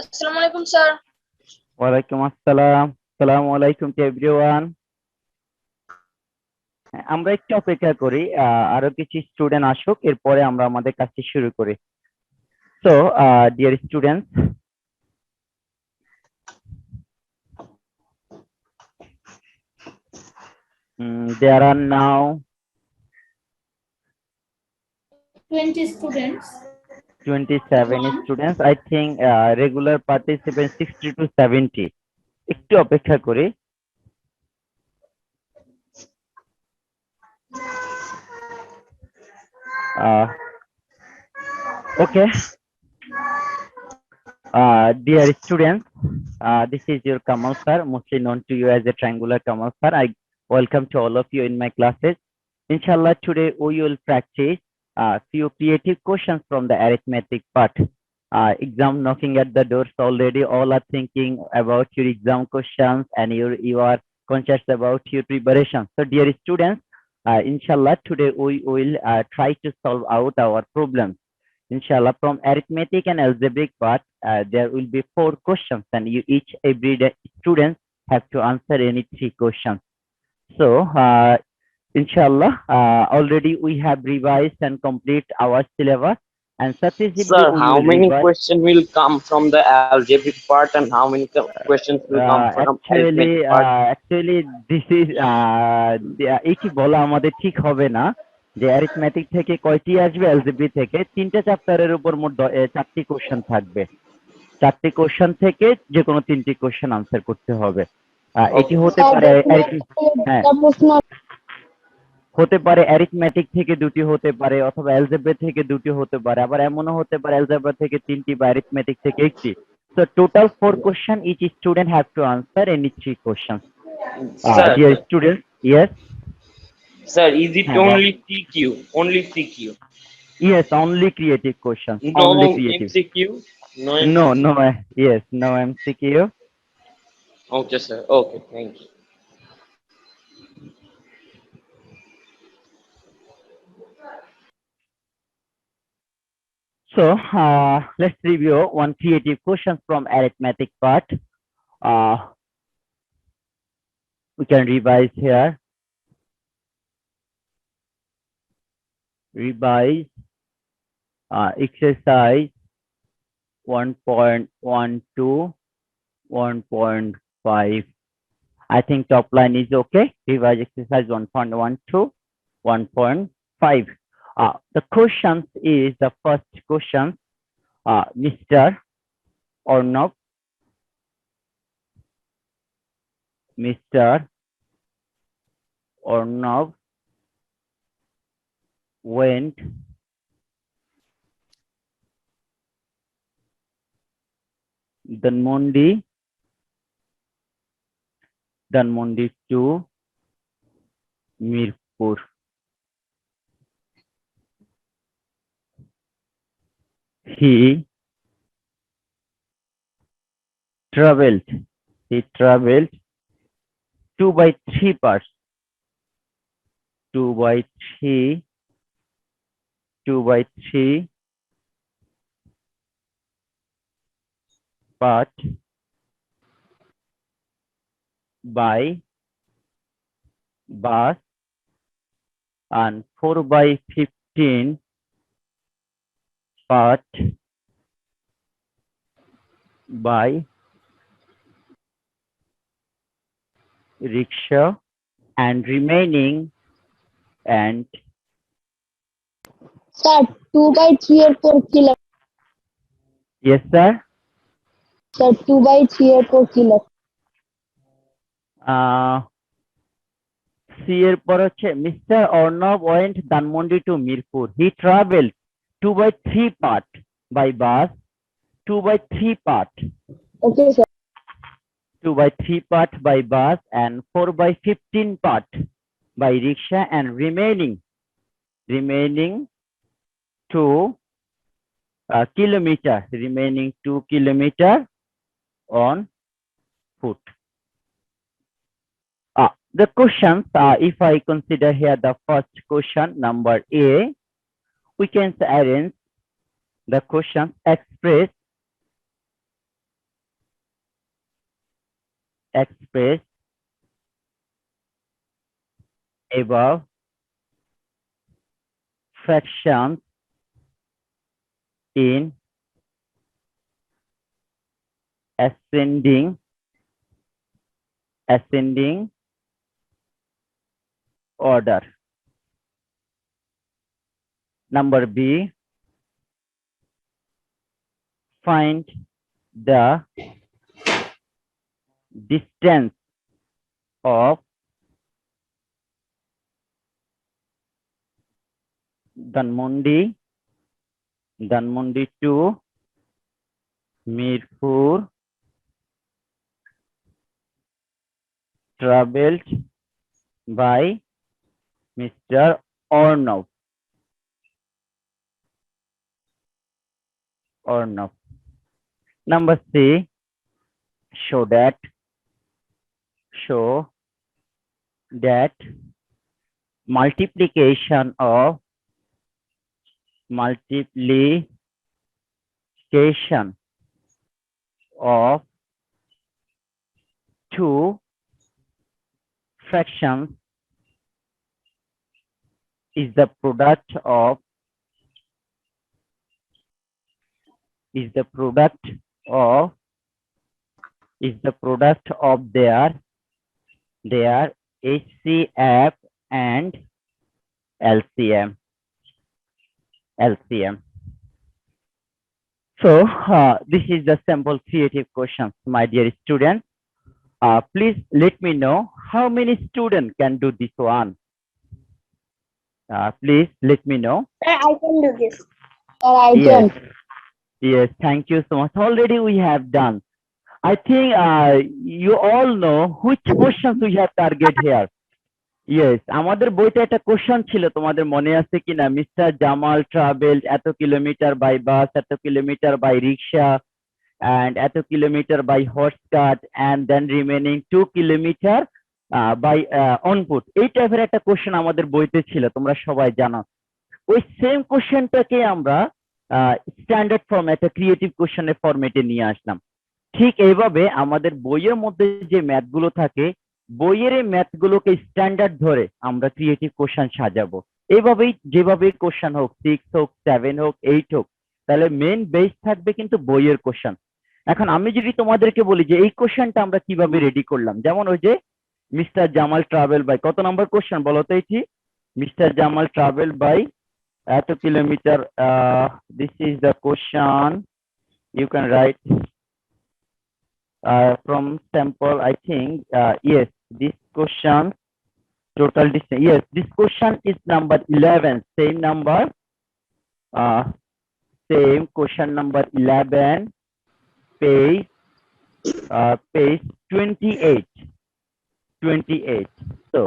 Assalamu alaikum, sir. ওয়ালাইকুম আসসালাম। আসসালামু আলাইকুম টু এভরিওয়ান। আমরা একটু অপেক্ষা করি, আরো কিছু স্টুডেন্ট আসুক, এরপরে আমরা আমাদের কাজটি শুরু করি। So dear students, there are now 20 students. 27 students. I think regular participants 60 to 70. একটু অপেক্ষা করি। Okay. Dear students, this is your Kamal sir, mostly known to you as a triangular Kamal sir. I welcome to all of you in my classes. Inshallah, today we will practice few creative questions from the arithmetic part. Exam knocking at the doors already. All are thinking about your exam questions and you are conscious about your preparation. So, dear students, inshallah, today we will try to solve out our problems. Inshallah, from arithmetic and algebraic part, there will be 4 questions, and you every student have to answer any 3 questions. So, inshallah, already we have revised and complete our syllabus, and successively Sir, we how will many revise. questions will come from the algebraic part and how many questions will come from arithmetic part? Actually, this is এটি বলা আমাদের ঠিক হবে না যে arithmetic থেকে কয়টি আসবে, অ্যালজেব্রা থেকে 3টে চ্যাপ্টারের উপর মোট 4টি কোশ্চেন থাকবে। 4টি কোশ্চেন থেকে যে কোনো 3টি কোশ্চেন আনসার করতে হবে। এটি হতে পারে হ্যাঁ, হতে পারে অ্যারিথমেটিক থেকে 2টি হতে পারে, অথবা অ্যালজেব্রা থেকে 2টি হতে পারে, আবার এমনও হতে পারে অ্যালজেব্রা থেকে 3টি বা অ্যারিথমেটিক থেকে 1টি। So total 4 question, each student have to answer any 3 questions. Sir, Dear students, yes. sir, is it হ্যাঁ, only CQ? Only CQ? yes, only creative questions, No only creative. MCQ? No No, MCQ? no, yes, no MCQ. Okay, sir. Okay, thank you. So let's review one creative question from arithmetic part. We can revise here. Revise exercise 1.12, 1.5. I think top line is okay. Revise exercise 1.12, 1.5. The questions is the first question. Mr. Arnab, Mr. Arnab went Dhanmondi to Mirpur. He traveled 2 by 3 parts, 2 by 3 part by bus and 4 by 15 part by rickshaw and remaining and Sir, 2 by 3 or 4 kilo. yes sir. Sir, 2 by 3 or 4 kilo. C এর পর হচ্ছে Mr. Arnab went Dhanmondi to Mirpur. He traveled 2 by 3 part by bus, 2 by 3 part. Okay, sir. 2 by 3 part by bus and 4 by 15 part by rickshaw and remaining 2 kilometer, remaining 2 kilometer on foot. The questions, if I consider here the first question, number A, we can arrange the questions. Express expressed above fractions in ascending order. Number B, find the distance of Dhanmondi to Mirpur traveled by Mr. Arnav. Number C, show that multiplication of two fractions is the product of their HCF and LCM. So this is the simple creative questions, my dear students. Please let me know how many students can do this one. Please let me know. Sir, I can do this. Sir, I can. Yes, thank you so much. Already we have done. I think you all know which questions we have target here. Yes, আমাদের বইতে একটা question ছিল, তোমাদের মনে আছে কিনা? Mister Jamal travelled এত kilometre by bus, এত কিলোমিটার বাই রিক্সা, and এত kilometre by horse cart, and then remaining 2 kilometre by on foot. এই টাইপের একটা কোশ্চেন আমাদের বইতে ছিল, তোমরা সবাই জানো। ওই সেম কোশ্চেনটাকে আমরা স্ট্যান্ডার্ড ফরম্যাটে ক্রিয়েটিভ কোশ্চেনের ফরম্যাটে নিয়ে আসলাম। ঠিক এইভাবে আমাদের বইয়ের মধ্যে যে ম্যাথগুলো থাকে, বইয়ের এই ম্যাথগুলোকে স্ট্যান্ডার্ড ধরে আমরা ক্রিয়েটিভ কোশ্চেন সাজাবো। এইভাবেই যেভাবে কোশ্চেন হোক, 6 হোক, 7 হোক, 8 হোক, তাহলে মেন বেস থাকবে কিন্তু বইয়ের কোশ্চেন। এখন আমি যদি তোমাদেরকে বলি যে এই কোশ্চেনটা আমরা কিভাবে রেডি করলাম, যেমন ওই যে মিস্টার জামাল ট্রাভেল বাই, কত নম্বর কোশ্চেন বলো তো এটি? মিস্টার জামাল ট্রাভেল বাই এত kilometre, this is the question you can write from sample. I think yes, this question total distance, yes, this question is number 11, same number, same question number 11, page 28. So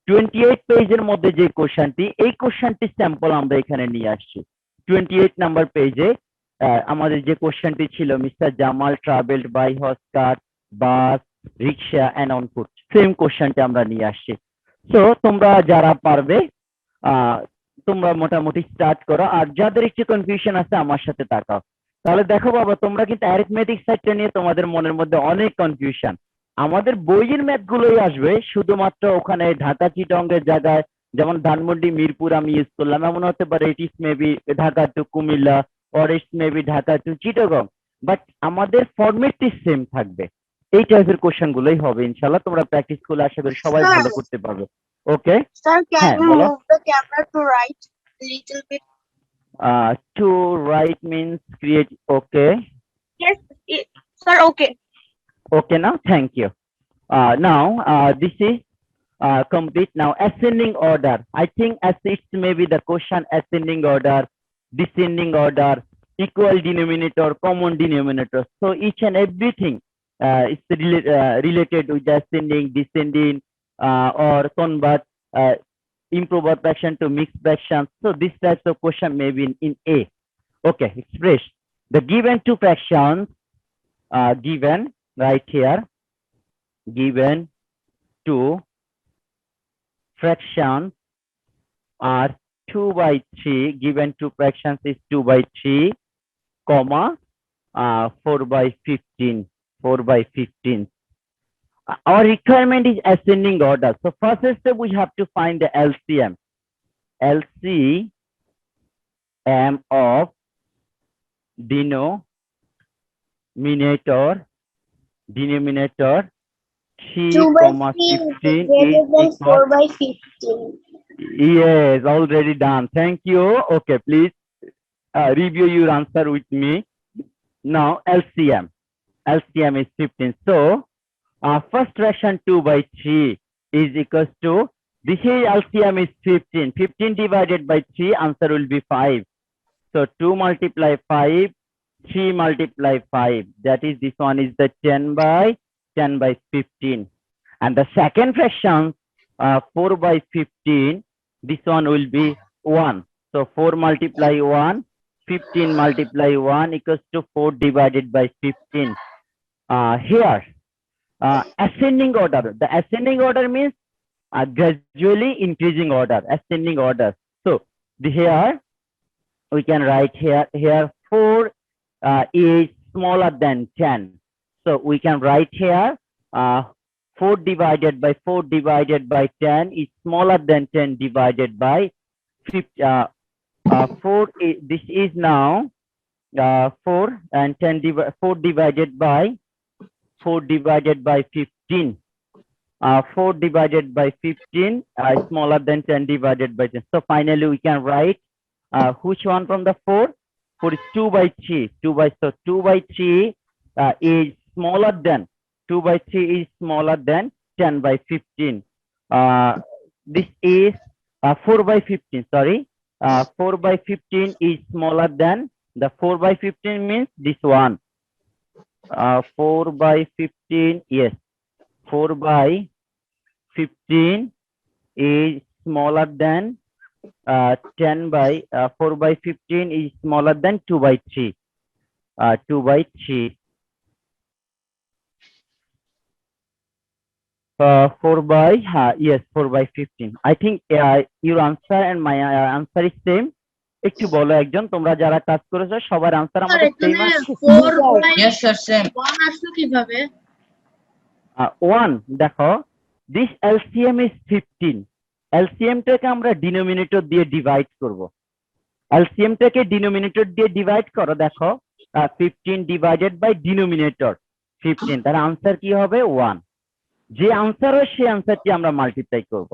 28 পেজের মধ্যে যে কোশ্চেনটি, এই কোশ্চেনটি sample আমরা এখানে নিয়ে আসছি। 28 নাম্বার পেজে আমাদের যে কোশ্চেনটি ছিল, mister Jamal travelled by horse cart, bus, rickshaw and on foot, same কোশ্চেনটি আমরা নিয়ে আসছি। সো তোমরা যারা পারবে তোমরা মোটামুটি স্টার্ট করো, আর যাদের একটু কনফিউশন আছে আমার সাথে তাকাও। তাহলে দেখো বাবা, তোমরা কিন্তু অ্যারিথমেটিক সাইডটা নিয়ে তোমাদের মনের মধ্যে অনেক কনফিউশন। আমাদের বইয়ের ম্যাথ গুলোই আসবে, শুধুমাত্র ওখানে ঢাকা চিটংয়ের জায়গায় যেমন ধানমন্ডি মিরপুর আমি ইউজ করলাম, এমন হতে পারে it is maybe Dhaka to Comilla, or it's maybe Dhaka to Chittagong, but আমাদের ফরম্যাটটি সেম থাকবে। এই টাইপের কোশ্চেন গুলোই হবে ইনশাআল্লাহ। তোমরা প্র্যাকটিস করলে আশা করি সবাই ভালো করতে পারবে। ওকে Sir, can হ্যাঁ you বলো। move the camera to right a little bit? To right means create. Okay. Yes, sir, okay. Okay now, thank you. Now this is complete. Now ascending order, I think as it's maybe the question ascending order, descending order, equal denominator, common denominator, so each and everything is related with the ascending, descending, or convert improper fraction to mixed fraction. So this types of question may be in A. Okay, express the given two fractions given right here, given two fractions are 2/3, given two fractions is 2/3, comma 4/15. Our requirement is ascending order. So first step we have to find the LCM. LCM of denominator 3, 2 by 3 is 15 greater is than equal. 4 by 15. Yes, already done. Thank you. Okay, please review your answer with me. Now LCM. LCM is 15. So first fraction 2 by 3 is equals to, this is LCM is 15. 15 divided by 3, answer will be 5. So 2 multiply 5, 3 multiply 5. That is, this one is the 10 by 15. And the second fraction 4 by 15, this one will be 1. So 4 multiply 1, 15 multiply 1 equals to 4 divided by 15. Here, ascending order. The ascending order means gradually increasing order, ascending order. So here we can write here 4 is smaller than 10. So we can write here 4 divided by 10 is smaller than 10 divided by 50. 4 is, this is now 4 and 4 divided by 15. 4 divided by 15 smaller than 10 divided by 10. So finally we can write which one from the 4? 4 is 2 by 3. 2 by 3 is smaller than 2 by 3 is smaller than 10 by 15. This is 4 by 15. Sorry, 4 by 15 is smaller than the 4 by 15 means this one. 4 by 15, yes, 4 by 15 is smaller than 10 by 4 by 15 is smaller than 2 by 3. 2 by 3. 4 by yes, 4 by 15. I think your answer and my answer is same. একটু বলো একজন, তোমরা যারা কাজ করেছো সবার answer আমাদের same আছে? 4 by Yes, sir, same. 1 আসলো কিভাবে? 1 দেখো, this LCM is 15. LCM টাকে আমরা ডিনোমিনেটর দিয়ে ডিভাইড করব। LCM টাকে ডিনোমিনেটর দিয়ে ডিভাইড করো, দেখো 15 ডিভাইডেড বাই ডিনোমিনেটর 15, তার আনসার কি হবে? 1। যে আনসার হয় সেই আনসারটি আমরা মাল্টিপ্লাই করব।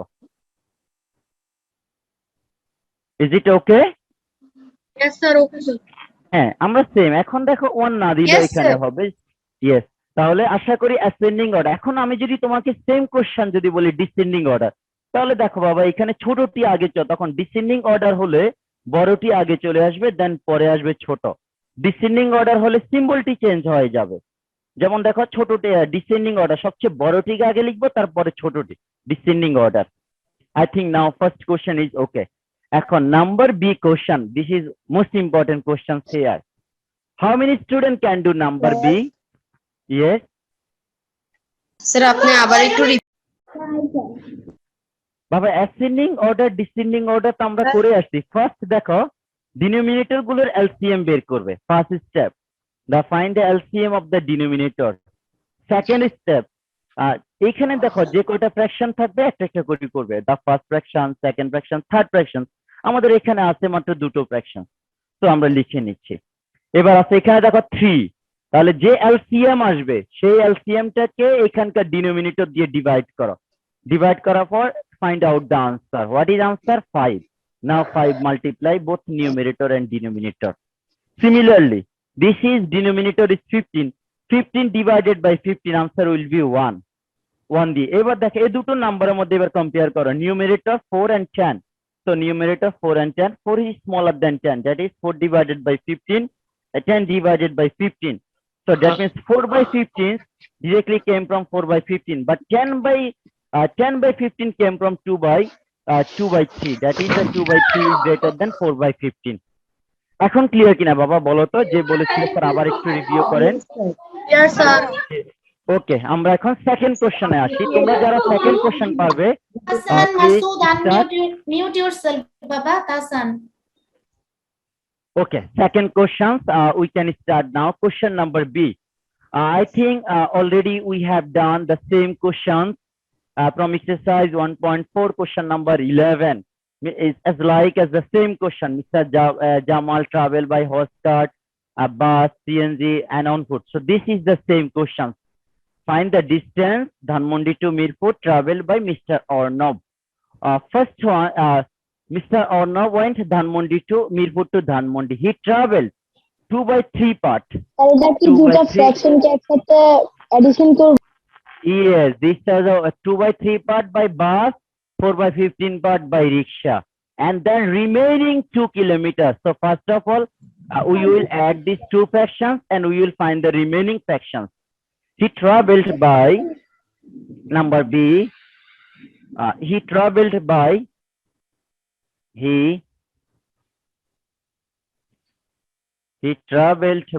Is it okay? Yes sir, okay sir. হ্যাঁ, আমরা সেম। এখন দেখো 1 না দিলে Yes, এখানে sir. হবে ইয়েস। তাহলে আশা করি অ্যাসেন্ডিং অর্ডার। এখন আমি যদি তোমাকে সেম কোশ্চেন যদি বলি ডিসেন্ডিং অর্ডার, তাহলে দেখো বাবা এখানে ছোটটি আগে তখন ডিসেন্ডিং অর্ডার হলে বড়টি আগে চলে আসবে, দেন পরে আসবে ছোট। ডিসেন্ডিং অর্ডার হলে সিম্বলটি চেঞ্জ হয়ে যাবে। যেমন দেখো ছোটটি ডিসেন্ডিং অর্ডার, সবচেয়ে বড়টিকে আগে লিখবো তারপরে ছোটটি, descending order. I think now first question is okay. এখন number B question, this is most important question here. How many student can do number B? Yes sir আপনি আবার একটু বাবা, অ্যাসেন্ডিং অর্ডার ডিসেন্ডিং অর্ডার তো আমরা করে আসছি। First দেখো ডিনোমিনেটর গুলোর এলসিএম বের করবে, first step the find the LCM of the denominator. Second step, এখানে দেখো যে কয়টা ফ্র্যাকশন থাকবে একটা একটা করে করবে, the first fraction, second fraction, third fraction. আমাদের এখানে আছে মাত্র দুটো ফ্র্যাকশন, তো আমরা লিখে নিচ্ছি। এবার আছে এখানে দেখো 3, তাহলে যে এলসিএম আসবে সেই এলসিএমটাকে এখানকার ডিনোমিনেটর দিয়ে ডিভাইড করো। ডিভাইড করার পর find out the answer. What is answer? 5. Now 5 multiply both numerator and denominator. Similarly, this is denominator is 15. 15 divided by 15, answer will be 1. 1 দিয়ে এবার দেখো এই দুটো নাম্বারের মধ্যে এবার কম্পেয়ার করো। Numerator 4 and 10. So numerator 4 and 10. 4 is smaller than 10. That is 4 divided by 15. 10 divided by 15. So that means 4 by 15 directly came from 4 by 15. But 10 by 15 came from 2 by 3. That is the 2 by 3 is greater than 4 by 15. এখন clear কিনা বাবা বলো তো? যে বলেছিল sir আবার একটু review করেন। Yes sir. ওকে, আমরা এখন সেকেন্ড কোশ্চেনে আসি। তোমরা যারা সেকেন্ড কোশ্চেন পারবে, Tasan, please Masood, start. mute yourself, Baba. Tasan. Okay, second questions, we can start now. Question number B. I think already we have done the same questions from exercise 1.4 question number 11. Is as like as the same question. Mr. Jamal travel by horse cart, bus, CNG, and on foot. So this is the same question. Find the distance Dhanmondi to Mirpur traveled by Mr. Arnab. First one, Mr. Arnab went Dhanmondi to Mirpur to Dhanmondi. He traveled 2/3 part. এটা কি 2/3 দুটো fraction কে একসাথে addition করব? Yes, this is a 2/3 part by bus, 4/15 part by rickshaw, and then remaining 2 kilometers. So first of all, we will add these two fractions and we will find the remaining fractions. He traveled by number B. He traveled by he traveled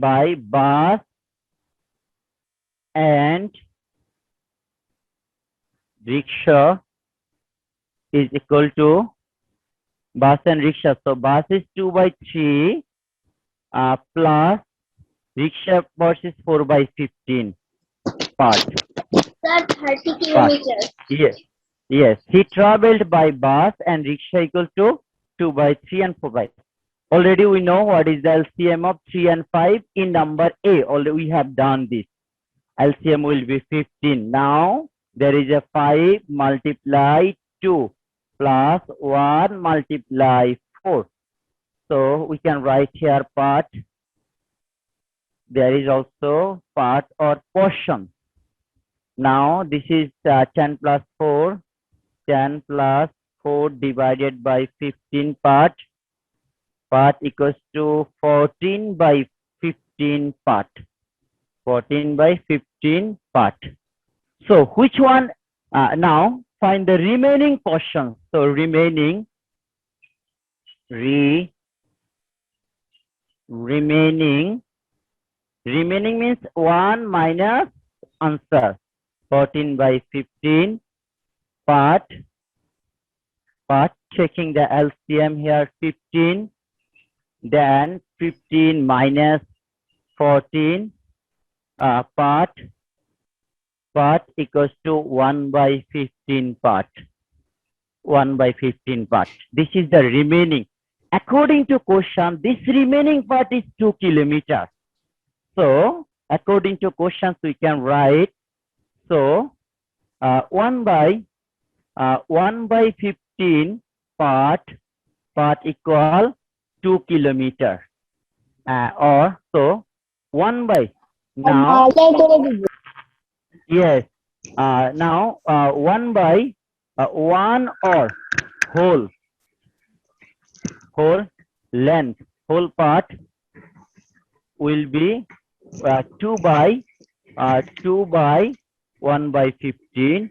by bus and rickshaw is equal to bus and rickshaw. So bus is 2/3 plus rickshaw bus is 4/15 part. Sir 30 kilometre. Yes. He traveled by bus and rickshaw equal to 2/3 and 4/. Already we know what is the LCM of 3 and 5 in number A. Already we have done this. LCM will be 15. Now there is a 5 multiply 2 plus 1 multiply 4. So we can write here part. There is also part or portion. Now this is 10 plus 4. 10 plus 4 divided by 15 part equals to 14/15 part. 14/15 part. So which one? Now find the remaining portion. So remaining means 1 minus answer. 14/15 part checking the LCM here 15, then 15 minus 14 part equals to 1/15 part. 1/15 part. This is the remaining. According to question, this remaining part is 2 kilometers. So according to questions, we can write. So 1/15 part equal 2 kilometer. Or so 1 by now. মালটাই করে দিব। Yes. Now 1 by 1 or whole length, whole part will be 2 by 1/15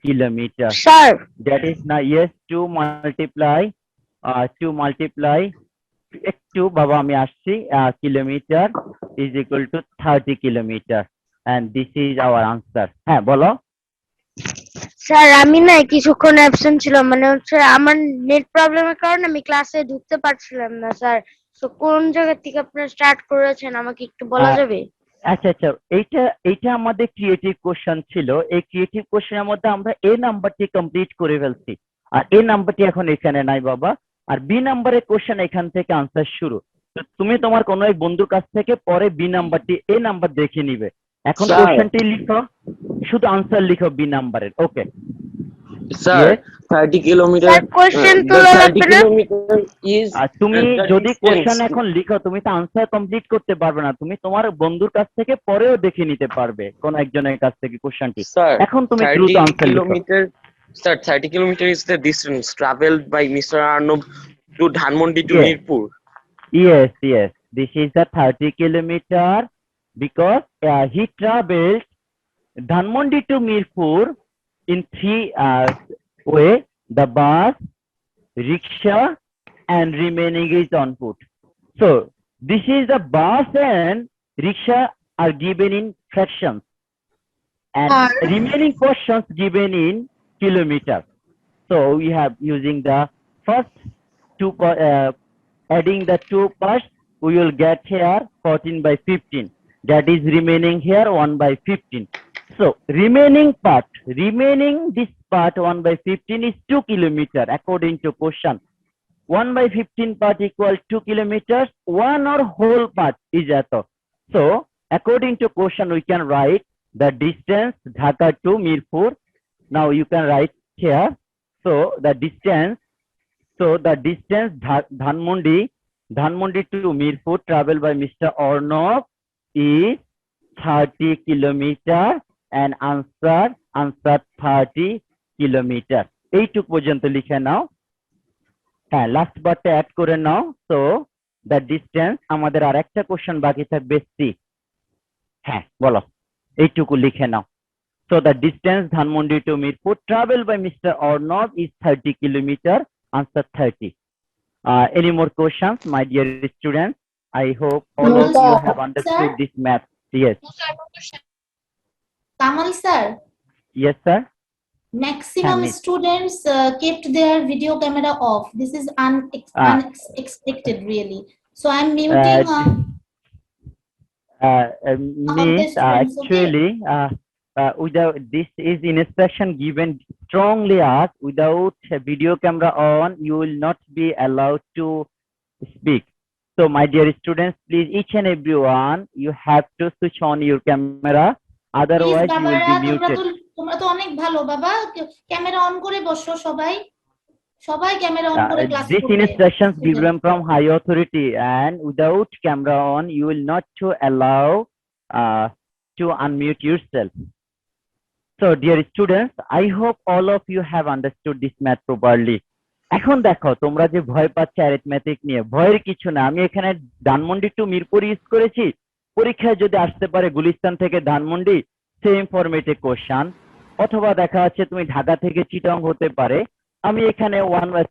kilometer. Sir. That is now yes 2 multiply 2 baba ami aschi kilometer is equal to 30 kilometer, and this is our answer. হ্যাঁ বলো। Sir আমি না কিছুক্ষণ absent ছিলাম, মানে হচ্ছে আমার net প্রবলেমের কারণে আমি ক্লাসে ঢুকতে পারছিলাম না স্যার। তো কোন জায়গা থেকে আপনারা স্টার্ট করেছেন আমাকে একটু বলা যাবে? আচ্ছা এইটা আমাদের ক্রিয়েটিভ কোশ্চেন ছিল। এই ক্রিয়েটিভ কোশ্চেনের মধ্যে আমরা এ নাম্বারটি কমপ্লিট করে ফেলছি, আর এ নাম্বারটি এখন এখানে নাই বাবা। আর বি নাম্বারের কোশ্চেন এখান থেকে আনসার শুরু। তো তুমি তোমার কোনো এক বন্ধুর কাছ থেকে পরে বি নাম্বারটি এ নাম্বার দেখে নিবে। এখন কোশ্চেনটি লিখো, শুধু আনসার লিখো বি নাম্বারের। ওকে Sir, 30 kilometer. Sir, question The to 30 kilometer is. আর তুমি the যদি distance. কোশ্চেন এখন লিখো, তুমি তো আনসার কমপ্লিট করতে পারবে না। তুমি তোমার বন্ধুর কাছ থেকে পরেও দেখে নিতে পারবে কোন একজনের কাছ থেকে কোশ্চেনটি। Sir, এখন তুমি দ্রুত 30 আনসার লিখো। kilometer. Sir, 30 kilometer is the distance traveled by Mr. Arnob to Dhanmondi to Yes. Mirpur. Yes, this is the 30 kilometer because he traveled Dhanmondi to Mirpur in 3 way: the bus, rickshaw, and remaining is on foot. So this is the bus and rickshaw are given in fractions, and remaining portions given in kilometers. So we have using the first two adding the two parts we will get here 14 by 15. That is remaining here 1 by 15. So remaining this part 1 by 15 is 2 kilometer according to question. 1 by 15 part equal 2 kilometers. One or whole part is ato. So according to question, we can write the distance Dhaka to Mirpur. Now you can write here. So the distance Dhanmondi to Mirpur travel by Mr. Arnav is 30 kilometer and answer 30 kilometer. এইটুক পর্যন্ত লিখে নাও। হ্যাঁ, last বারটা add করে নাও। So the distance আমাদের আর একটা question বাকি থাকবে সি। হ্যাঁ বলো, এইটুকু লিখে নাও। So the distance Dhanmondi to Mirpur travel by Mr. Arnav is 30 kilometer. Answer 30. Any more questions, my dear students? I hope all No, of you sir. have understood Sir? this math. Yes. Kamal sir, Yes, sir. maximum Hamid. students kept their video camera off. This is unexpected, really. So I'm muting. Miss, students, okay? actually, without this is instruction given strongly as without a video camera on, you will not be allowed to speak. So, my dear students, please, each and everyone, you have to switch on your camera. Otherwise, you will be muted. তোমরা তো অনেক ভালো বাবা, camera on করে বসো সবাই camera on করে class This করবে। instructions given from high authority, and without camera on, you will not to allow to unmute yourself. So, dear students, I hope all of you have understood this math properly. এখন দেখো তোমরা যে ভয় পাচ্ছ arithmetic নিয়ে, ভয়ের কিছু না। আমি এখানে ধানমন্ডি টু মিরপুর ইউজ করেছি। পরীক্ষায় যদি আসতে পারে গুলিস্তান থেকে ধানমন্ডি, সেম ফরম্যাটে কোশ্চেন, অথবা দেখা যাচ্ছে তুমি ঢাকা থেকে চিটাং হতে পারে, আমি এখানে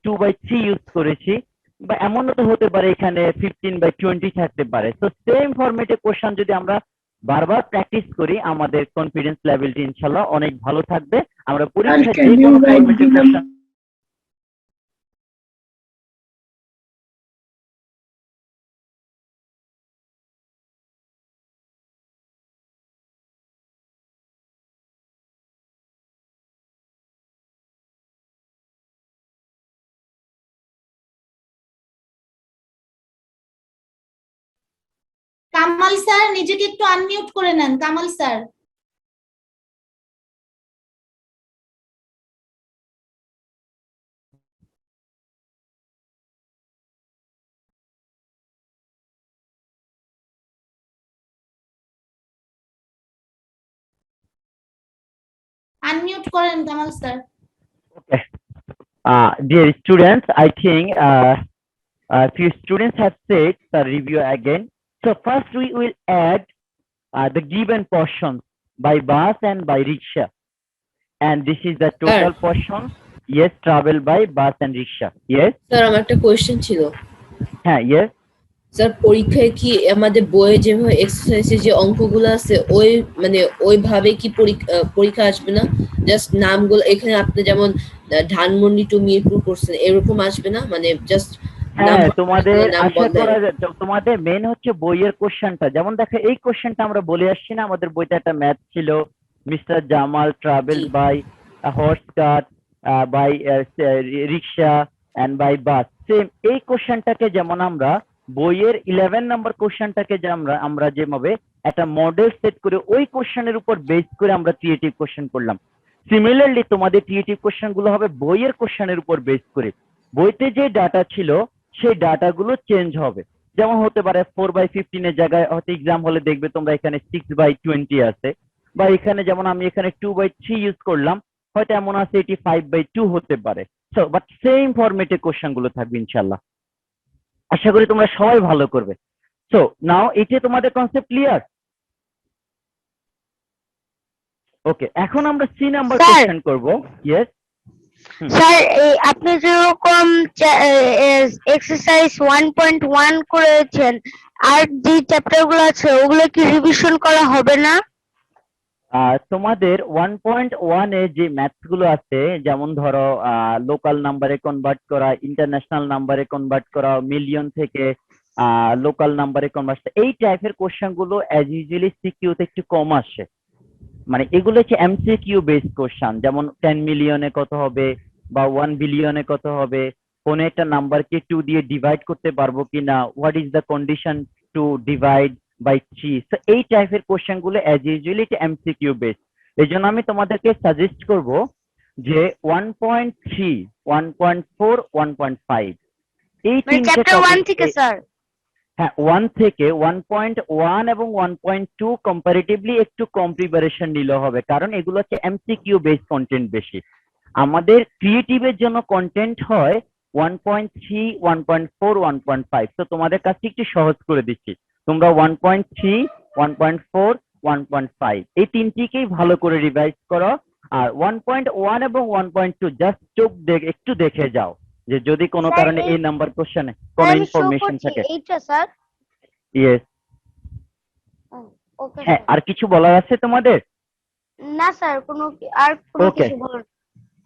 2/3 ইউজ করেছি, বা এমনও তো হতে পারে এখানে 15/20 থাকতে পারে। তো সেম ফরম্যাটে কোশ্চেন যদি আমরা বারবার প্র্যাকটিস করি, আমাদের কনফিডেন্স লেভেলটি ইনশাআল্লাহ অনেক ভালো থাকবে। আমরা পরীক্ষায় যে কোনো ফরম্যাটে কোশ্চেন কামাল স্যার নিজেকে একটু আনমিউট করে নেন, কামাল স্যার। আনমিউট করেন Kamal sir. Okay. Dear students, I think few students have said the review again. So first we will add the given portions by bus and by rickshaw, and this is the total portion. Yes, travel by bus and rickshaw. Yes. Sir আমার একটা question ছিল। হ্যাঁ, yes. Sir পরীক্ষায় কি আমাদের বইয়ে যেভাবে এক্সারসাইজে যে অঙ্কগুলো আছে ওইভাবে কি পরীক্ষা আসবে না? জাস্ট নামগুলো এখানে আপনি যেমন ধানমন্ডি টু মিরপুর করছেন এরকম আসবে না, মানে জাস্ট হ্যাঁ, তোমাদের আশা করা যায় তোমাদের মেইন হচ্ছে বইয়ের কোশ্চেনটা। যেমন দেখো এই কোশ্চেনটা আমরা বলে আসছি না, আমাদের বইতে একটা ম্যাথ ছিল, mister Jamal travel by horse cart by rickshaw and by bus. Same এই কোশ্চেনটাকে যেমন আমরা বইয়ের 11 নম্বর কোশ্চেনটাকে যে আমরা যেভাবে একটা মডেল সেট করে ওই কোশ্চেনের উপর বেস করে আমরা ক্রিয়েটিভ কোশ্চেন করলাম, সিমিলারলি তোমাদের ক্রিয়েটিভ কোশ্চেন গুলো হবে বইয়ের কোশ্চেনের উপর বেস করে। বইতে যে ডাটা ছিল সেই ডাটাগুলো চেঞ্জ হবে। যেমন হতে পারে 4/15 এর জায়গায় হয়তো এক্সাম হলে দেখবে তোমরা এখানে 6/20 আছে, বা এখানে যেমন আমি এখানে 2/3 ইউজ করলাম, হয়তো এমন আছে এটি 5/2 হতে পারে। সো বাট সেম ফরম্যাটে কোশ্চেন গুলো থাকবে ইনশাআল্লাহ। আশা করি তোমরা সবাই ভালো করবে। সো নাও এটা তোমাদের কনসেপ্ট ক্লিয়ার? ওকে, এখন আমরা সি নাম্বার Sir. কোশ্চেন করব। ইয়েস স্যার আপনি যেরকম এক্সারসাইজ 1.1 করেছেন, আর যে চ্যাপ্টার গুলো আছে ওগুলো কি রিভিশন করা হবে না? তোমাদের 1.1 এ যে ম্যাথস গুলো আছে, যেমন ধরো লোকাল নাম্বারে কনভার্ট করা, ইন্টারন্যাশনাল নাম্বারে কনভার্ট করা, মিলিয়ন থেকে লোকাল নাম্বারে কনভার্ট, এই টাইপের কোশ্চেন গুলো অ্যাজ ইউজুয়ালি সিকিউতে একটু কম আসে। মানে এগুলো হচ্ছে এমসিকিউ বেসড কোশ্চেন, যেমন 10 মিলিয়নে কত হবে বা 1 বিলিয়নে কত হবে, কোন একটা নাম্বারকে 2 দিয়ে ডিভাইড করতে পারবো কিনা, what is the condition to divide by 3। So এই টাইপের কোশ্চেন গুলো অ্যাজ ইউজুয়ালি এটা এমসিকিউ বেসড। এই জন্য আমি তোমাদেরকে সাজেস্ট করব যে 1.3, 1.4, 1.5 এই মানে তিনটে চ্যাপ্টার 1 টপিক, থেকে স্যার? হ্যাঁ 1 থেকে 1.1 এবং 1.2 কম্পারেটিভলি একটু কম প্রিপারেশন নিলে হবে, কারণ এগুলো হচ্ছে এমসিকিউ বেসড কন্টেন্ট বেশি। আমাদের ক্রিয়েটিভের জন্য কন্টেন্ট হয় 1.3, 1.4, 1.5। তো তোমাদের কাছে একটু সহজ করে দিচ্ছি, তোমরা 1.3, 1.4, 1.5 এই তিনটিকেই ভালো করে রিভাইজ করো। আর 1.1 এবং 1.2 জাস্ট চোখ একটু দেখে যাও, যে যদি কোনো স্যার, কারণে এই নাম্বার কোশ্চেনে কোনো আমি শো ইনফরমেশন করছি থাকে। এইটা স্যার। ইয়েস, ওকে হ্যাঁ। স্যার। আর কিছু বলার আছে তোমাদের? না স্যার, আর কোনো ওকে, কিছু বলার।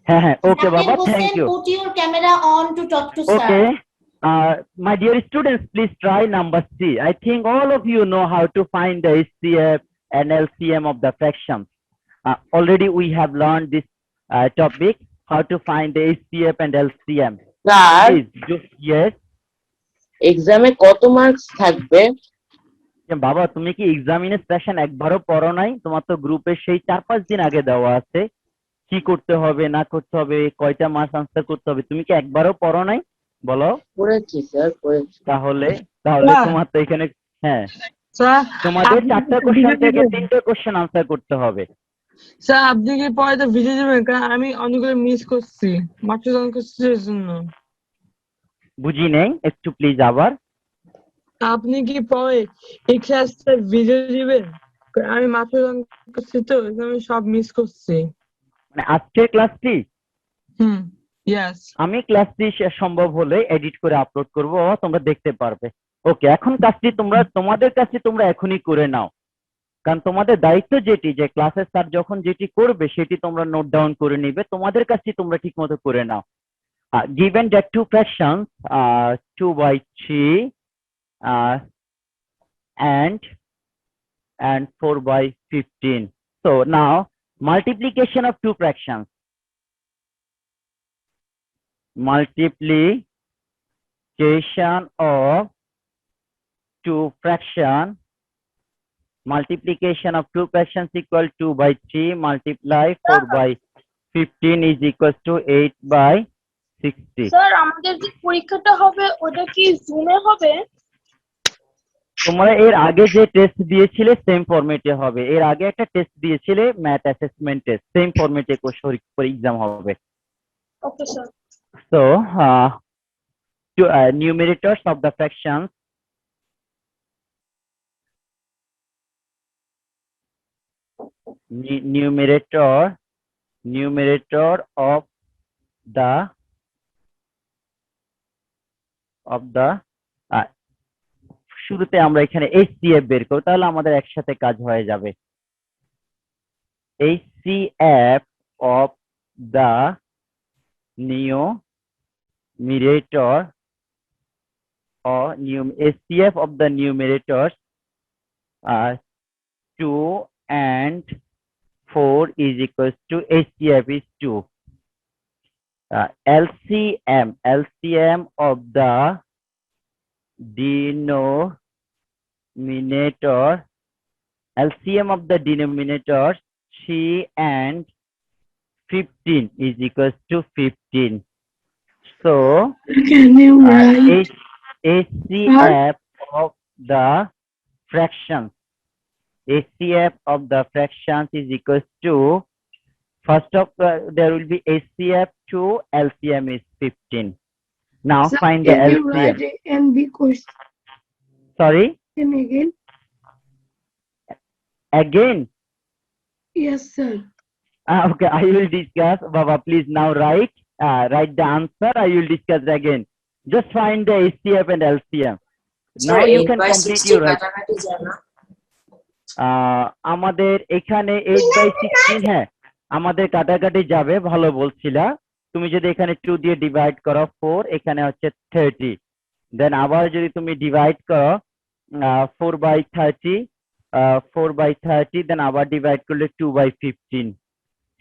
হ্যাঁ হ্যাঁ, ওকে Zakir বাবা, thank Hussain, you. put your camera on to talk to Okay, sir. my dear students, please try number C. I think all of you know how to find the HCF and LCM of the fractions. Already we have learned this topic, how to find the HCF and LCM. Sir Please do, yes. এক্সামে কত marks থাকবে? বাবা, তুমি কি examination একবারও পড়ো নাই? তোমার তো গ্রুপে সেই 4-5 দিন আগে দেওয়া আছে কি করতে হবে না করতে হবে, কয়টা মার্কস আনসার করতে হবে, তুমি কি একবারও পড়ো নাই বলো? পড়েছি স্যার, পড়েছি। তাহলে স্যার, তোমার তো এখানে, হ্যাঁ স্যার তোমাদের আপনি 4টা কি কোশ্চেন ভিডিও থেকে দিবেন? 3টে কোশ্চেন আনসার করতে হবে। স্যার আপনি কি পরে তো ভিডিও দিবেন? কারণ আমি অনেকগুলো মিস করছি মাত্র কনসিডারের জন্য। বুঝি নেই, একটু প্লিজ আবার। আপনি কি পরে এই ক্লাসটা ভিডিও দিবেন? কারণ আমি মাত্র করছি তো আমি সব মিস করছি। মানে আজকের ক্লাসটি ইয়েস। আমি ক্লাসটি সম্ভব হলে এডিট করে আপলোড করব, তোমরা দেখতে পারবে। ওকে, এখন কাজটি তোমাদের কাছে তোমরা এখনই করে নাও, কারণ তোমাদের দায়িত্ব যেটি, যে ক্লাসের স্যার যখন যেটি করবে সেটি তোমরা নোট ডাউন করে নিবে, তোমাদের কাছে তোমরা ঠিক মতো করে নাও। given that two fractions 2/3 and 4/15. So now multiplication of two fractions. Multiplication of two fractions. Multiplication of two fractions equal 2/3 multiply 4/15 is equals to 8/60. Sir আমাদের যে পরীক্ষাটা হবে ওটা কি জুমে হবে? তোমরা এর আগে যে টেস্ট দিয়েছিলে সেম ফরম্যাটে হবে, এর আগে একটা টেস্ট দিয়েছিলে ম্যাথ অ্যাসেসমেন্ট টেস্ট, সেম ফরম্যাটে এক্সাম হবে। Okay sir. So to numerators of the fractions, numerator of the শুরুতে আমরা এখানে HCF বের করব, তাহলে আমাদের একসাথে কাজ হয়ে যাবে। HCF of the numerator or HCF of the numerators 2 and 4 is equals to HCF is 2. LCM of the denominators 3 and 15 is equals to 15. So HCF of the fractions is equals to, first of there will be HCF 2, LCM is 15. Now find the LCM. And B question Sorry, again. yes sir. Okay, I will discuss. Baba, please now write the answer. I will discuss again. Just find the HCF and LCM. Now you can complete your আমাদের এখানে 8/16, হ্যাঁ আমাদের কাটাকাটি যাবে, ভালো বলছিলা। তুমি যদি এখানে 2 দিয়ে ডিভাইড করো 4, এখানে হচ্ছে 30, দেন আবার যদি তুমি ডিভাইড করো 4/30 4/30 দেন আবার ডিভাইড করলে 2/15।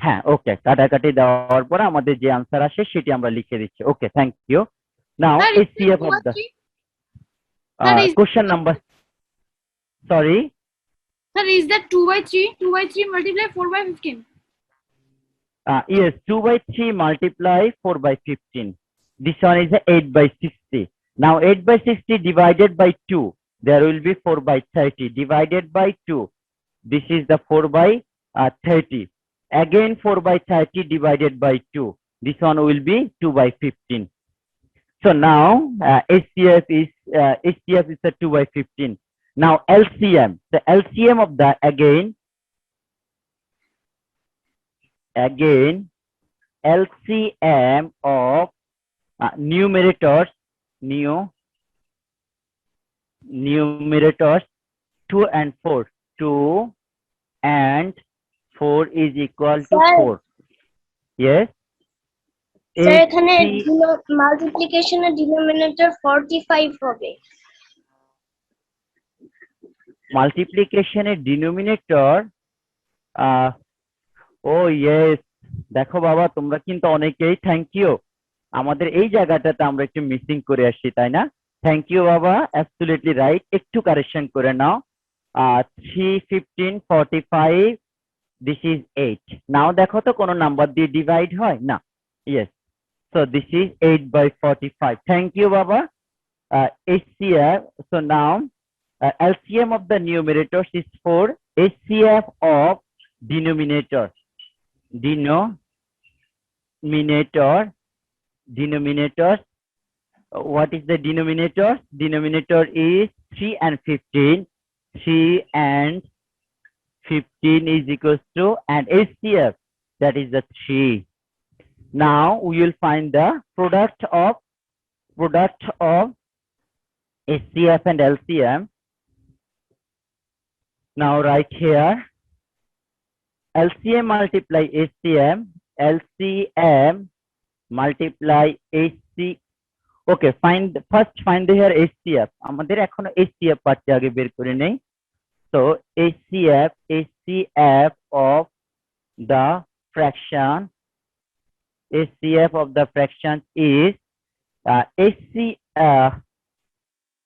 হ্যাঁ, ওকে, কাটাকাটি দেওয়ার পর আমাদের যে আনসার আসে সেটি আমরা লিখে দিচ্ছি। Okay, thank you. Now Sir, is HCF that of the 2/3? Sir, is question number, sorry, Sir, is that 2/3? 2/3 multiply 4/15. yes, 2/3 multiply 4/15. This one is a 8/60. Now 8/60 divided by 2, there will be 4/30 divided by 2. This is the 4/30. Again 4/30 divided by 2. This one will be 2/15. So now HCF is a 2/15. Now LCM, the LCM of the again LCM of numerators 2 and 4. 2 and 4 is equal to Sir. 4. Yes. Sir এখানে HC মাল্টিপ্লিকেশনের denominator 45 হবে। মাল্টিপ্লিকেশনের denominator ও yes, দেখো বাবা তোমরা কিন্তু অনেকেই thank you, আমাদের এই জায়গাটাতে আমরা একটু মিসিং করে আসছি, তাই না? থ্যাংক ইউ বাবা, অ্যাবসলিউটলি রাইট। একটু কারেকশন করে নাও। 3, 15, 45, দিস ইজ 8। নাও দেখো তো কোনো নাম্বার দিয়ে ডিভাইড হয় না। Yes, so this is 8/45. Thank you baba. HCF, so now LCM of the numerators is 4. HCF of denominators what is the denominator? Denominator is 3 and 15. 3 and 15 is equals to, and HCF, that is the 3. Now we will find the product of HCF and LCM. Now right here, LCM multiply HCM, LCM multiply HC. Okay, first find here HCF. আমাদের এখনো HCF পার্টটি আগে বের করে নেই। So HCF of the fraction, HCF of the fractions is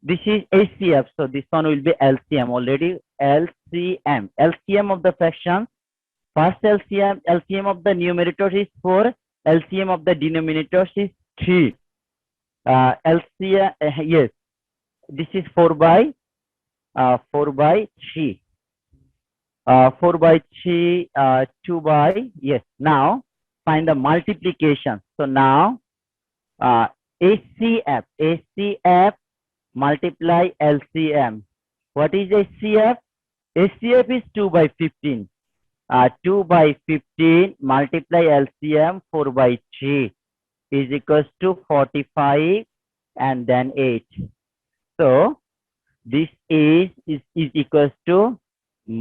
this is HCF, so this one will be LCM already. LCM of the fractions, first LCM of the numerator is 4, LCM of the denominator is 3. LCM, yes, this is 4/3. 4/3, 2 yes. Now find the multiplication. So now HCF multiply LCM. What is HCF? HCF is 2/15. 2/15 multiply LCM 4/3 is equals to 45 and then 8. So this is equals to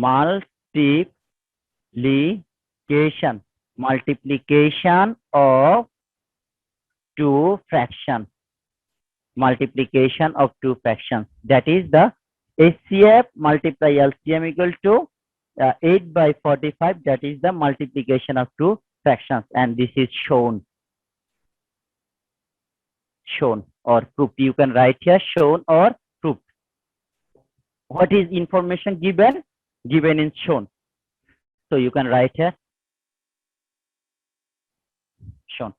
multiplication of two fractions. Multiplication of two fractions. That is the HCF multiply LCM equal to 8/45. That is the multiplication of two fractions, and this is shown or proved. You can write here shown or proved. What is information given? Given in shown. So you can write here shown.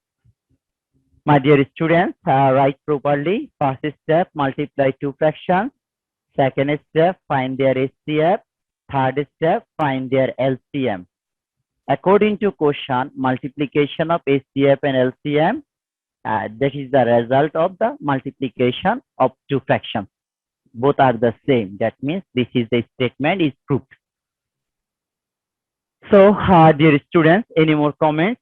My dear students, write properly. First step, multiply two fractions. Second step, find their HCF. Third step, find their LCM. According to question, multiplication of HCF and LCM, that is the result of the multiplication of two fractions. Both are the same. That means this is the statement is proved. So, dear students, any more comments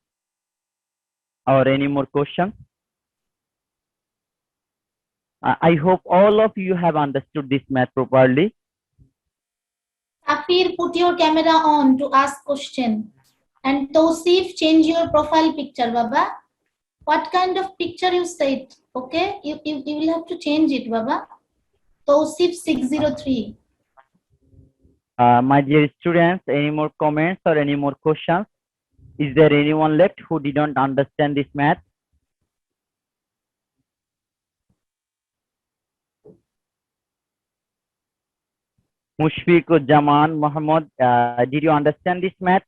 or any more questions? I hope all of you have understood this math properly. Safir, put your camera on to ask question. And Tausif, change your profile picture, Baba. what kind of picture you said? Okay, you will have to change it, Baba. Tosif 603. My dear students, any more comments or any more questions? Is there anyone left who did not understand this math? Mushfiq Jaman Muhammad, did you understand this math?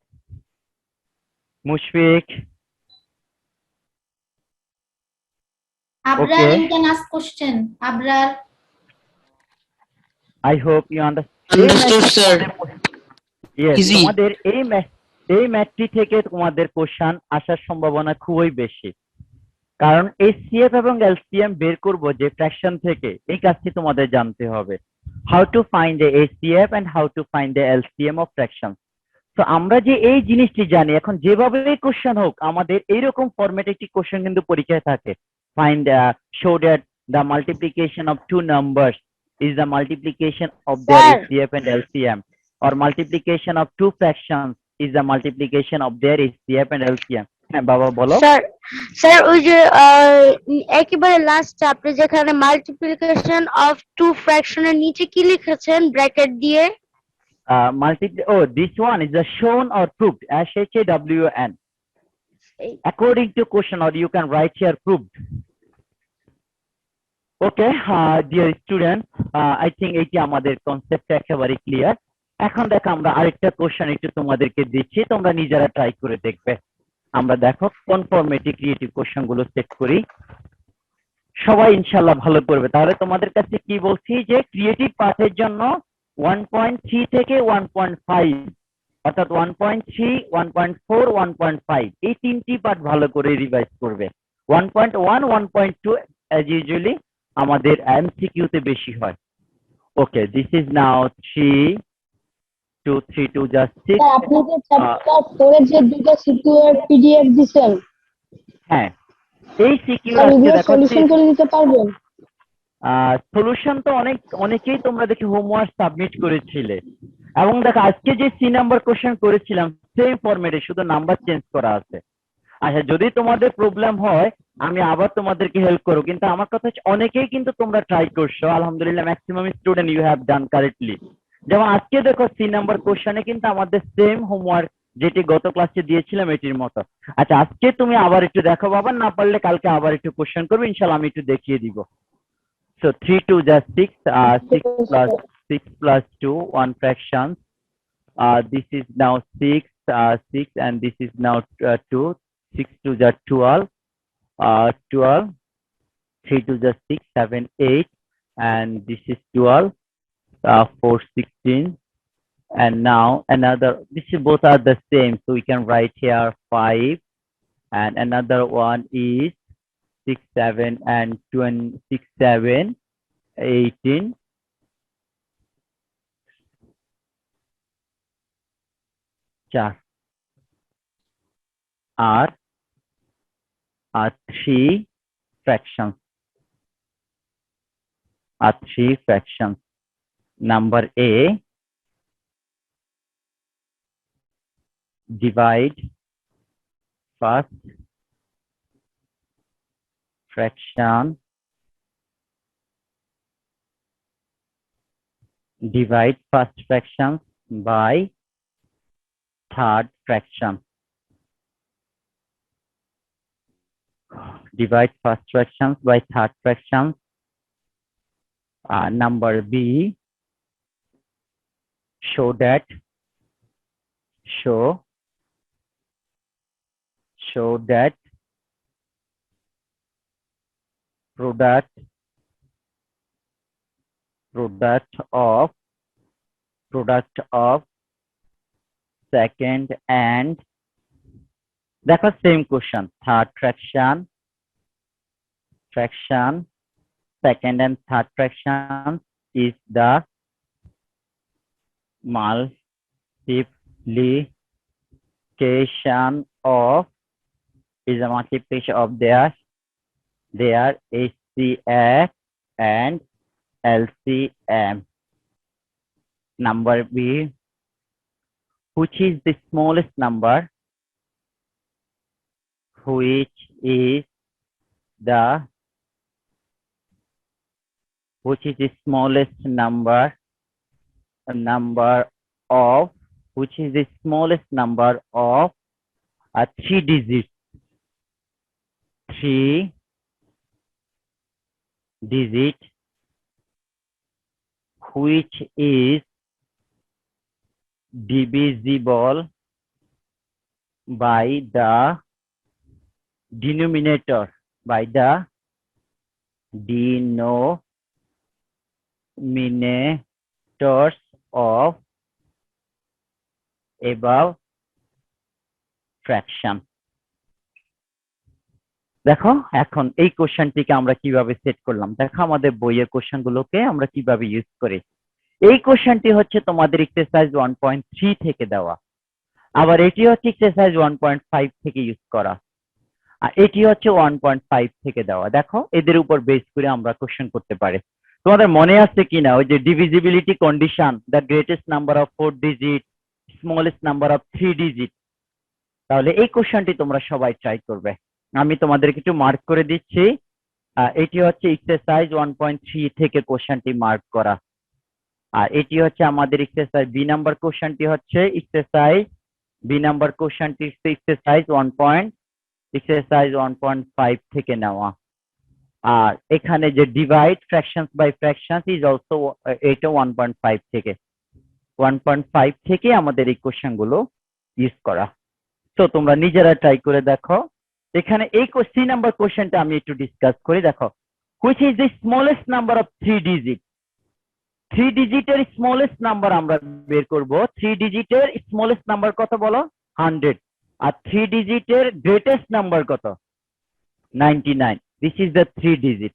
Mushfiq, Abrar, Okay. you can ask question. Abrar. I hope you understand. Understood, sir. Yes, Easy. তোমাদের এই ম্যাথটি থেকে তোমাদের question আসার সম্ভাবনা খুবই বেশি, কারণ HCF এবং LCM বের করব যে ফ্র্যাকশন থেকে, এই কাজটি তোমাদের জানতে হবে। How to find the HCF and how to find the LCM of fraction. তো আমরা যে এই জিনিসটি জানি, এখন যেভাবে কোশ্চেন হোক আমাদের এইরকম ফরম্যাটে একটি কোশ্চেন কিন্তু পরীক্ষায় থাকে। Find show that the multiplication of two numbers is the multiplication of their Sir. HCF and LCM, or multiplication of two fractions is the multiplication of their HCF and LCM. হ্যাঁ বাবা বলো। Sir ওই যে একেবারে last আপনি যেখানে multiplication of two ফ্র্যাকশনের নিচে কি লিখেছেন ব্র্যাকেট দিয়ে? This one is the shown or proved, SHAWN. According to question, or you can write here proved. Okay, dear students, I think এটি আমাদের কনসেপ্ট একেবারে ক্লিয়ার। এখন দেখো আমরা আরেকটা কোশ্চেন একটু তোমাদেরকে দিচ্ছি, তোমরা নিজেরা ট্রাই করে দেখবে। আমরা দেখো কনফর্মেটিভ ক্রিয়েটিভ কোশ্চেন গুলো সেট করি, সবাই ইনশাআল্লাহ ভালো করবে। তাহলে তোমাদের কাছে কি বলছি যে ক্রিয়েটিভ পার্টের জন্য 1.3 থেকে 1.5, অর্থাৎ 1.3, 1.4, 1.5 এই তিনটি পার্ট ভালো করে রিভাইজ করবে। 1.1, 1.2 as usually আমাদের এমসিকিউ তে বেশি হয়। ওকে, দিস ইজ নাও 3 2 3 2 just 6। আপনি যে চ্যাপ্টার 4 এর যে দুটো সিকিউ এর পিডিএফ দিবেন, হ্যাঁ, এই সিকিউ আর আজকে এগুলো দেখো সলিউশন করে দিতে পারবেন? সলিউশন তো অনেকেই তোমরা দেখি হোমওয়ার্ক সাবমিট করেছিলে, এবং দেখো আজকে যে সি নাম্বার কোশ্চেন করেছিলাম সেম ফরম্যাটে, শুধু নাম্বার চেঞ্জ করা আছে। আচ্ছা, যদি তোমাদের প্রবলেম হয় আমি আবার তোমাদেরকে হেল্প করব, কিন্তু আমার কথা হচ্ছে অনেকেই কিন্তু তোমরা ট্রাই করছো, আলহামদুলিল্লাহ maximum student you have done correctly. যেমন আজকে দেখো সি নাম্বার কোশ্চেনে কিন্তু আমাদের সেম হোমওয়ার্ক যেটি গত ক্লাসে দিয়েছিলাম এটির মতো। আচ্ছা, আজকে তুমি আবার একটু দেখো বাবা, না পারলে কালকে আবার একটু কোশ্চেন করবে, ইনশাআল্লাহ আমি একটু দেখিয়ে দিব। So 3 2 just 6, 6 plus 2, 1 fraction. This is now 6, 6, and this is now 2. 6 2 just 12, 12. 3 2 just 6, 7, 8, and this is 12. 4 16, and now another. This is both are the same, so we can write here 5, and another one is 6 7 and 6 7 18, 4 are 3 fractions, number A, divide first fraction, divide first fraction by third fraction. Divide first fractions by third fractions. Number B, show that product of second and, that's the same question, third fraction, second and third fraction is the multiplication of their HCF and LCM. Number B, which is the smallest number? Which is the which is the smallest number of which is the smallest number of 3 digits, 3 digit, which is divisible by the denominator, by the denominators of above fraction. দেখো এখন এই কোশ্চেনটিকে আমরা কিভাবে set করলাম, দেখো আমাদের বইয়ের question গুলোকে আমরা কিভাবে ইউজ করি। এই কোশ্চেনটি হচ্ছে তোমাদের এক্সারসাইজ 1.3 থেকে দেওয়া, আবার এটি হচ্ছে এক্সারসাইজ 1.5 থেকে ইউজ করা, আর এটি হচ্ছে 1.5 থেকে দেওয়া। দেখো এদের উপর বেস করে আমরা কোশ্চেন করতে পারি। তোমাদের মনে আছে কিনা ওই যে divisibility condition, the greatest number of 4 digit, smallest number of 3 digit. তাহলে এই কোশ্চেনটি তোমরা সবাই ট্রাই করবে। আমি তোমাদেরকে একটু মার্ক করে দিচ্ছি, এটি হচ্ছে এক্সারসাইজ 1.3 থেকে কোশ্চেনটি মার্ক করা, আর এটি হচ্ছে আমাদের এক্সারসাইজ বি নাম্বার কোশ্চেনটি হচ্ছে এক্সারসাইজ বি নাম্বার কোশ্চেনটি এক্সারসাইজ 1.5 থেকে নেওয়া। আর এখানে যে divide fractions by fractions is also এটা 1.5 থেকে আমাদের এই কোশ্চেন গুলো ইউজ করা। তো তোমরা নিজেরা ট্রাই করে দেখো। এখানে এই সি নাম্বার কোশ্চেনটা আমি একটু ডিসকাস করি। দেখো which is the smallest number of 3 digit. 3 ডিজিটের স্মলেস্ট নাম্বার আমরা বের করব। 3 ডিজিটের স্মলেস্ট নাম্বার কত বলো? 100। আর 3 ডিজিটের গ্রেটেস্ট নাম্বার কত? 99। This is the 3 digit.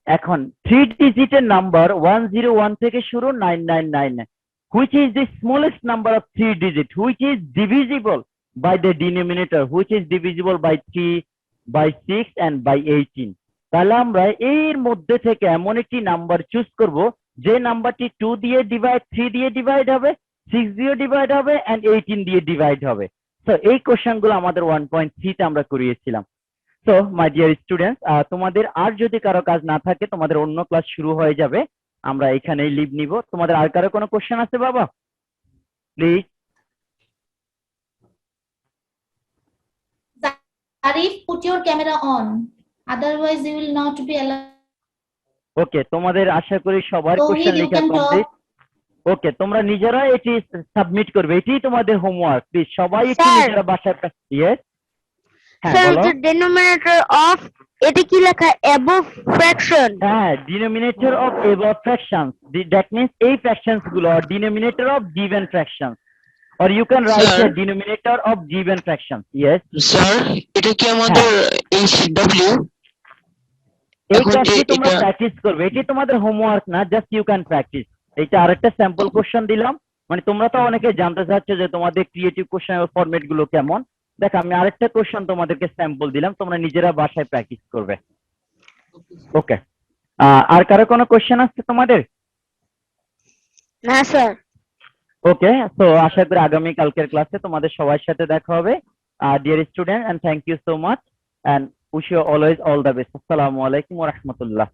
এখন 3 ডিজিটের নাম্বার 101 থেকে শুরু 9999। Which is the smallest number of 3 digit which is divisible by the denominator, which is divisible by 3, by 6 and by 18। তাহলে আমরা এর মধ্যে থেকে এমন একটি নাম্বার চুজ করব যে নাম্বারটি 2 দিয়ে ডিভাইড, 3 দিয়ে ডিভাইড হবে, 6 দিয়ে ডিভাইড হবে and 18 দিয়ে ডিভাইড হবে। সো এই কোশ্চেনগুলো আমাদের 1.3 তে আমরা করিয়েছিলাম। সো মাই ডিয়ার স্টুডেন্টস, তোমাদের আর যদি কারো কাজ না থাকে তোমাদের অন্য ক্লাস শুরু হয়ে যাবে, আমরা এখানেই লিভ নিব। তোমাদের আর কারো কোনো কোশ্চেন আছে বাবা? Please. Arif, put your camera on, otherwise you will not be allowed. ওকে, তোমাদের আশা করি সবার Tohid, কোশ্চেন you লেখা can কমপ্লিট। ওকে, তোমরা নিজেরা এটি সাবমিট করবে, এটি তোমাদের হোমওয়ার্ক। প্লিজ সবাই একটু Sir. নিজেরা বাসায় ইয়েস হ্যাঁ স্যার বলো। যে ডিনোমিনেটর অফ এটা কি লেখা অ্যাবভ ফ্র্যাকশন? হ্যাঁ, denominator of above fractions, that means এই ফ্র্যাকশনস গুলো denominator of given fractions, or you can write Sir. the denominator of given fractions. Yes, sir এটা কি আমাদের এইচডব্লিউ? এই এখন ক্লাসটি তোমরা এটা- প্র্যাকটিস করবে, এটি তোমাদের হোমওয়ার্ক না, জাস্ট ইউ ক্যান প্র্যাকটিস। এটা আরেকটা স্যাম্পল কোশ্চেন দিলাম, মানে তোমরা তো অনেকে জানতে চাচ্ছ যে তোমাদের ক্রিয়েটিভ কোশ্চেনের ফরম্যাট গুলো কেমন। দেখো আমি আরেকটা কোশ্চেন তোমাদেরকে স্যাম্পল দিলাম, তোমরা নিজেরা বাসায় প্র্যাকটিস করবে। ওকে, আর কারো কোনো কোশ্চেন আছে তোমাদের? না স্যার। ওকে, তো আশা করি আগামী কালকের ক্লাসে তোমাদের সবার সাথে দেখা হবে। Dear student, and thank you so much, and wish you always all the best. আসসালামু আলাইকুম ওয়া রাহমাতুল্লাহ।